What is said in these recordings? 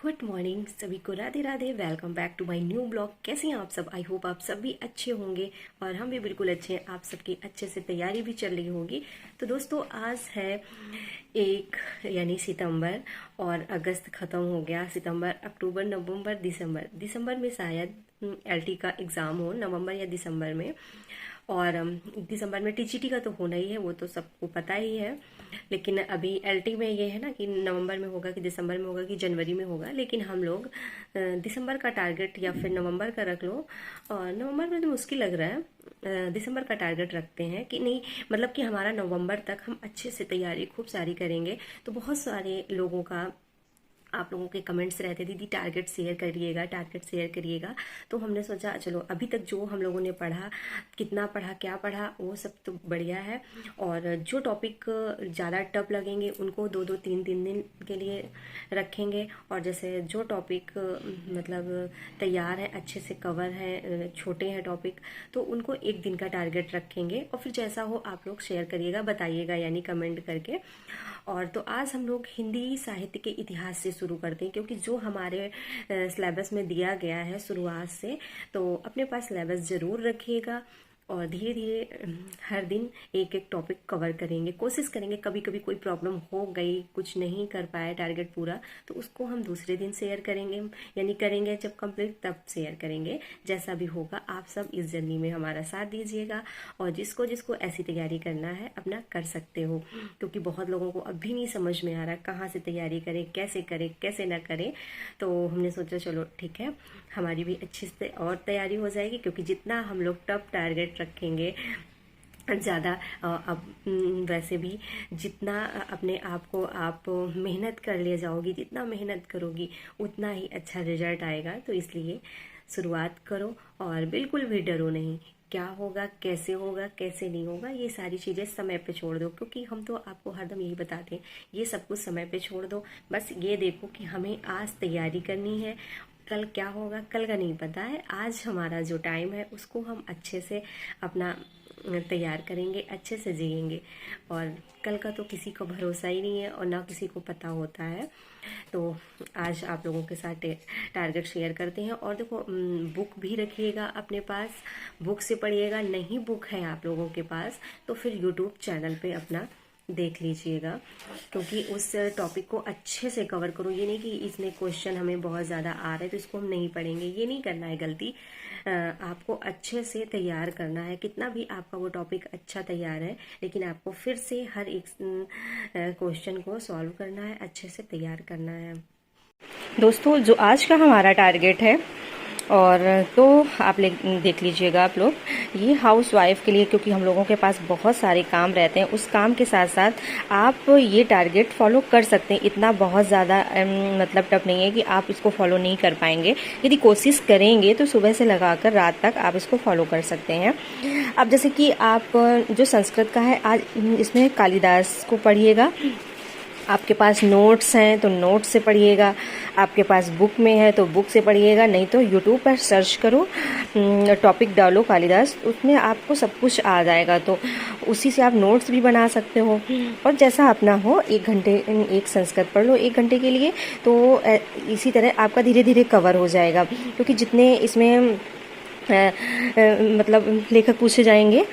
Good morning सभी को, Radhe Radhe. Welcome back to my new blog. कैसे हैं आप सब? आई होप आप सब भी अच्छे होंगे और हम भी बिल्कुल अच्छे हैं। आप सबकी अच्छे से तैयारी भी चल रही होगी। तो दोस्तों, आज है 1 यानी सितंबर और अगस्त खत्म हो गया। सितंबर, अक्टूबर, नवंबर, दिसंबर में शायद एलटी का एग्ज़ाम हो, नवंबर या दिसंबर में। और दिसंबर में टीजीटी का तो होना ही है, वो तो सबको पता ही है। लेकिन अभी एलटी में ये है ना कि नवंबर में होगा कि दिसंबर में होगा कि जनवरी में होगा। लेकिन हम लोग दिसंबर का टारगेट या फिर नवंबर का रख लो। और नवंबर में तो मुश्किल लग रहा है, दिसंबर का टारगेट रखते हैं कि नहीं, मतलब कि हमारा नवंबर तक हम अच्छे से तैयारी खूब सारी करेंगे। तो बहुत सारे लोगों का, आप लोगों के कमेंट्स रहते, दीदी टारगेट शेयर करिएगा, टारगेट शेयर करिएगा। तो हमने सोचा चलो अभी तक जो हम लोगों ने पढ़ा, कितना पढ़ा, क्या पढ़ा, वो सब तो बढ़िया है। और जो टॉपिक ज़्यादा टफ लगेंगे उनको 2-2, 3-3 दिन के लिए रखेंगे। और जैसे जो टॉपिक मतलब तैयार है, अच्छे से कवर है, छोटे हैं टॉपिक, तो उनको 1 दिन का टारगेट रखेंगे। और फिर जैसा हो आप लोग शेयर करिएगा, बताइएगा यानी कमेंट करके। और तो आज हम लोग हिंदी साहित्य के इतिहास से शुरू करते हैं, क्योंकि जो हमारे सिलेबस में दिया गया है शुरुआत से, तो अपने पास सिलेबस ज़रूर रखिएगा। और धीरे धीरे हर दिन एक एक टॉपिक कवर करेंगे, कोशिश करेंगे। कभी कभी कोई प्रॉब्लम हो गई, कुछ नहीं कर पाए टारगेट पूरा, तो उसको हम दूसरे दिन शेयर करेंगे, यानी करेंगे जब कंप्लीट तब शेयर करेंगे। जैसा भी होगा, आप सब इस जर्नी में हमारा साथ दीजिएगा। और जिसको जिसको ऐसी तैयारी करना है अपना कर सकते हो, क्योंकि बहुत लोगों को अभी नहीं समझ में आ रहा कहाँ से तैयारी करें, कैसे ना करें। तो हमने सोचा चलो ठीक है, हमारी भी अच्छी से और तैयारी हो जाएगी। क्योंकि जितना हम लोग टफ टारगेट रखेंगे ज़्यादा, अब वैसे भी जितना अपने आप को आप मेहनत कर ले जाओगी, जितना मेहनत करोगी उतना ही अच्छा रिजल्ट आएगा। तो इसलिए शुरुआत करो और बिल्कुल भी डरो नहीं। क्या होगा, कैसे नहीं होगा, ये सारी चीज़ें समय पे छोड़ दो। क्योंकि हम तो आपको हरदम यही बताते हैं, ये सब कुछ समय पे छोड़ दो। बस ये देखो कि हमें आज तैयारी करनी है, कल क्या होगा कल का नहीं पता है। आज हमारा जो टाइम है उसको हम अच्छे से अपना तैयार करेंगे, अच्छे से जिएंगे। और कल का तो किसी को भरोसा ही नहीं है और ना किसी को पता होता है। तो आज आप लोगों के साथ टारगेट शेयर करते हैं। और देखो, बुक भी रखिएगा अपने पास, बुक से पढ़िएगा। नहीं बुक है आप लोगों के पास तो फिर यूट्यूब चैनल पे अपना देख लीजिएगा, क्योंकि उस टॉपिक को अच्छे से कवर करो। ये नहीं कि इसमें क्वेश्चन हमें बहुत ज़्यादा आ रहे हैं तो इसको हम नहीं पढ़ेंगे, ये नहीं करना है गलती। आपको अच्छे से तैयार करना है। कितना भी आपका वो टॉपिक अच्छा तैयार है, लेकिन आपको फिर से हर एक क्वेश्चन को सॉल्व करना है, अच्छे से तैयार करना है। दोस्तों, जो आज का हमारा टारगेट है, और तो आप देख लीजिएगा आप लोग, ये हाउस वाइफ के लिए, क्योंकि हम लोगों के पास बहुत सारे काम रहते हैं। उस काम के साथ साथ आप ये टारगेट फॉलो कर सकते हैं। इतना बहुत ज़्यादा मतलब टफ नहीं है कि आप इसको फॉलो नहीं कर पाएंगे। यदि कोशिश करेंगे तो सुबह से लगाकर रात तक आप इसको फॉलो कर सकते हैं। अब जैसे कि आप जो संस्कृत का है, आज इसमें कालिदास को पढ़िएगा। आपके पास नोट्स हैं तो नोट्स से पढ़िएगा, आपके पास बुक में है तो बुक से पढ़िएगा, नहीं तो यूट्यूब पर सर्च करो, टॉपिक डालो कालिदास, उसमें आपको सब कुछ आ जाएगा। तो उसी से आप नोट्स भी बना सकते हो। और जैसा अपना हो, 1 घंटे एक संस्कृत पढ़ लो 1 घंटे के लिए, तो इसी तरह आपका धीरे धीरे कवर हो जाएगा। क्योंकि जितने इसमें मतलब लेखक पूछे जाएंगे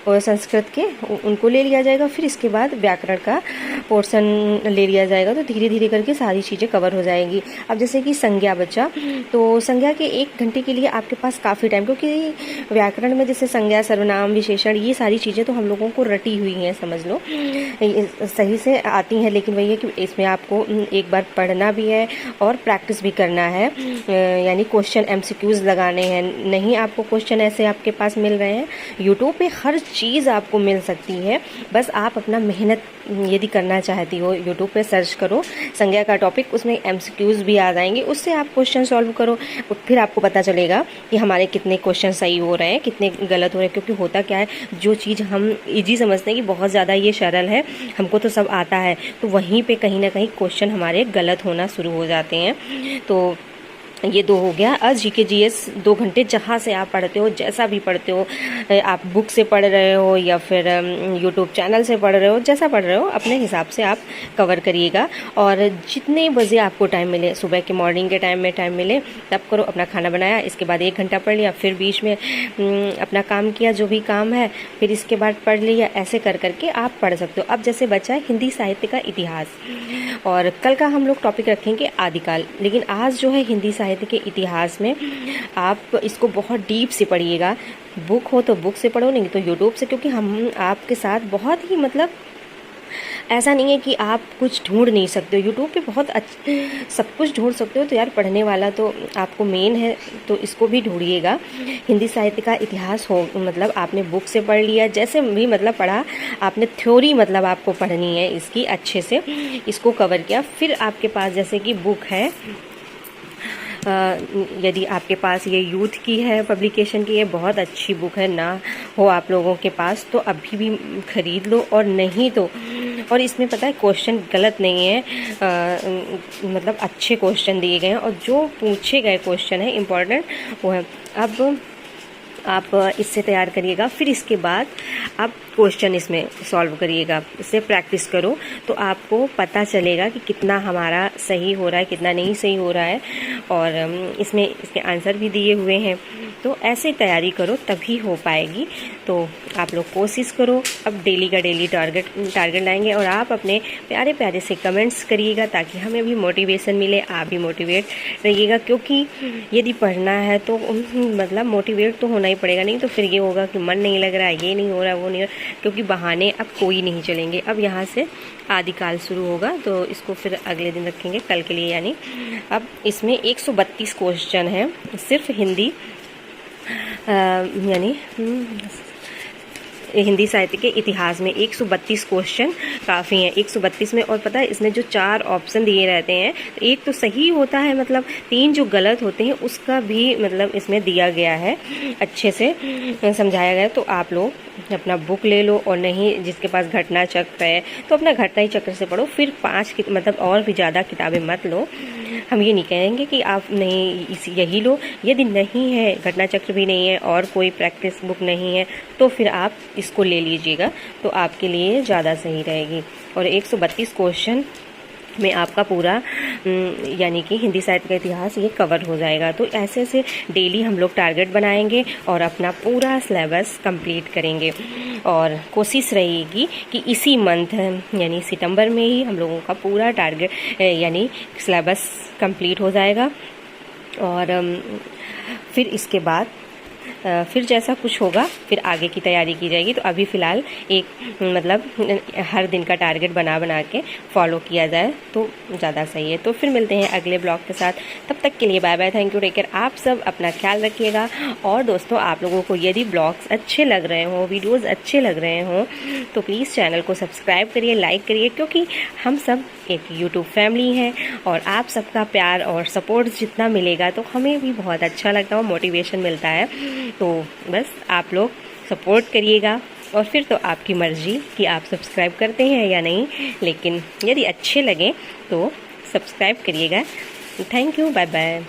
और संस्कृत के, उनको ले लिया जाएगा। फिर इसके बाद व्याकरण का पोर्शन ले लिया जाएगा। तो धीरे धीरे करके सारी चीज़ें कवर हो जाएंगी। अब जैसे कि संज्ञा बचा, तो संज्ञा के 1 घंटे के लिए आपके पास काफ़ी टाइम, क्योंकि व्याकरण में जैसे संज्ञा, सर्वनाम, विशेषण, ये सारी चीज़ें तो हम लोगों को रटी हुई हैं, समझ लो सही से आती हैं। लेकिन वही है कि इसमें आपको एक बार पढ़ना भी है और प्रैक्टिस भी करना है, यानी क्वेश्चन MCQs लगाने हैं। नहीं आपको क्वेश्चन ऐसे आपके पास मिल रहे हैं, यूट्यूब पे हर चीज़ आपको मिल सकती है। बस आप अपना मेहनत यदि करना चाहती हो, यूट्यूब पे सर्च करो संज्ञा का टॉपिक, उसमें MCQs भी आ जाएंगे, उससे आप क्वेश्चन सॉल्व करो। फिर आपको पता चलेगा कि हमारे कितने क्वेश्चन सही हो रहे हैं, कितने गलत हो रहे हैं। क्योंकि होता क्या है, जो चीज़ हम ईजी समझते हैं कि बहुत ज़्यादा ये सरल है, हमको तो सब आता है, तो वहीं पर कहीं ना कहीं क्वेश्चन हमारे गलत होना शुरू हो जाते हैं। तो ये 2 हो गया। जीके जीएस 2 घंटे जहाँ से आप पढ़ते हो, जैसा भी पढ़ते हो, आप बुक से पढ़ रहे हो या फिर यूट्यूब चैनल से पढ़ रहे हो, जैसा पढ़ रहे हो अपने हिसाब से आप कवर करिएगा। और जितने बजे आपको टाइम मिले, सुबह के मॉर्निंग के टाइम में टाइम मिले तब करो। अपना खाना बनाया, इसके बाद 1 घंटा पढ़ लिया, फिर बीच में अपना काम किया जो भी काम है, फिर इसके बाद पढ़ लिया। ऐसे कर करके आप पढ़ सकते हो। अब जैसे बचा है हिंदी साहित्य का इतिहास, और कल का हम लोग टॉपिक रखेंगे आदिकाल। लेकिन आज जो है हिंदी साहित्य के इतिहास में आप इसको बहुत डीप से पढ़िएगा। बुक हो तो बुक से पढ़ो, नहीं तो यूट्यूब से, क्योंकि हम आपके साथ बहुत ही मतलब ऐसा नहीं है कि आप कुछ ढूंढ नहीं सकते हो। यूट्यूब पे बहुत सब कुछ ढूंढ सकते हो। तो यार पढ़ने वाला तो आपको मेन है, तो इसको भी ढूंढिएगा। हिंदी साहित्य का इतिहास हो मतलब आपने बुक से पढ़ लिया, जैसे भी मतलब पढ़ा आपने, थ्योरी मतलब आपको पढ़नी है इसकी अच्छे से, इसको कवर किया। फिर आपके पास जैसे कि बुक है, यदि आपके पास ये यूथ की है पब्लिकेशन की, ये बहुत अच्छी बुक है, ना हो आप लोगों के पास तो अभी भी खरीद लो। और नहीं तो, और इसमें पता है क्वेश्चन गलत नहीं है, मतलब अच्छे क्वेश्चन दिए गए हैं, और जो पूछे गए क्वेश्चन है इम्पोर्टेंट वो है। अब आप इससे तैयार करिएगा, फिर इसके बाद आप क्वेश्चन इसमें सॉल्व करिएगा, इससे प्रैक्टिस करो तो आपको पता चलेगा कि कितना हमारा सही हो रहा है, कितना नहीं सही हो रहा है। और इसमें इसके आंसर भी दिए हुए हैं, तो ऐसे तैयारी करो तभी हो पाएगी। तो आप लोग कोशिश करो। अब डेली का डेली टारगेट लाएंगे, और आप अपने प्यारे प्यारे से कमेंट्स करिएगा ताकि हमें भी मोटिवेशन मिले, आप भी मोटिवेट रहिएगा। क्योंकि यदि पढ़ना है तो मतलब मोटिवेट तो होना ही पड़ेगा, नहीं तो फिर ये होगा कि मन नहीं लग रहा है, ये नहीं हो रहा, वो नहीं हो रहा, क्योंकि बहाने अब कोई नहीं चलेंगे। अब यहाँ से आदिकाल शुरू होगा, तो इसको फिर अगले दिन रखेंगे कल के लिए। यानी अब इसमें 132 क्वेश्चन है सिर्फ हिंदी, यानी हिंदी साहित्य के इतिहास में 132 क्वेश्चन काफ़ी हैं। 132 में, और पता है इसमें जो 4 ऑप्शन दिए रहते हैं, एक तो सही होता है, मतलब 3 जो गलत होते हैं उसका भी मतलब इसमें दिया गया है, अच्छे से समझाया गया। तो आप लोग अपना बुक ले लो, और नहीं जिसके पास घटना चक्र है तो अपना घटना ही चक्र से पढ़ो। फिर 5 मतलब और भी ज़्यादा किताबें मत लो। हम ये नहीं कहेंगे कि आप नहीं यही लो। यदि नहीं है, घटना चक्र भी नहीं है और कोई प्रैक्टिस बुक नहीं है, तो फिर आप इसको ले लीजिएगा, तो आपके लिए ज़्यादा सही रहेगी। और 132 क्वेश्चन में आपका पूरा यानी कि हिंदी साहित्य का इतिहास ये कवर हो जाएगा। तो ऐसे ऐसे डेली हम लोग टारगेट बनाएंगे और अपना पूरा सिलेबस कंप्लीट करेंगे। और कोशिश रहेगी कि इसी मंथ यानी सितंबर में ही हम लोगों का पूरा टारगेट यानी सिलेबस कंप्लीट हो जाएगा। और फिर इसके बाद फिर जैसा कुछ होगा फिर आगे की तैयारी की जाएगी। तो अभी फ़िलहाल एक मतलब हर दिन का टारगेट बना के फॉलो किया जाए तो ज़्यादा सही है। तो फिर मिलते हैं अगले ब्लॉग के साथ, तब तक के लिए bye bye, thank you, take care. आप सब अपना ख्याल रखिएगा। और दोस्तों, आप लोगों को यदि ब्लॉग्स अच्छे लग रहे हों, वीडियोज़ अच्छे लग रहे हों, तो प्लीज़ चैनल को सब्सक्राइब करिए, लाइक करिए, क्योंकि हम सब एक यूट्यूब फैमिली है। और आप सबका प्यार और सपोर्ट जितना मिलेगा तो हमें भी बहुत अच्छा लगता है, मोटिवेशन मिलता है। तो बस आप लोग सपोर्ट करिएगा, और फिर तो आपकी मर्ज़ी कि आप सब्सक्राइब करते हैं या नहीं, लेकिन यदि अच्छे लगे तो सब्सक्राइब करिएगा। Thank you, bye bye.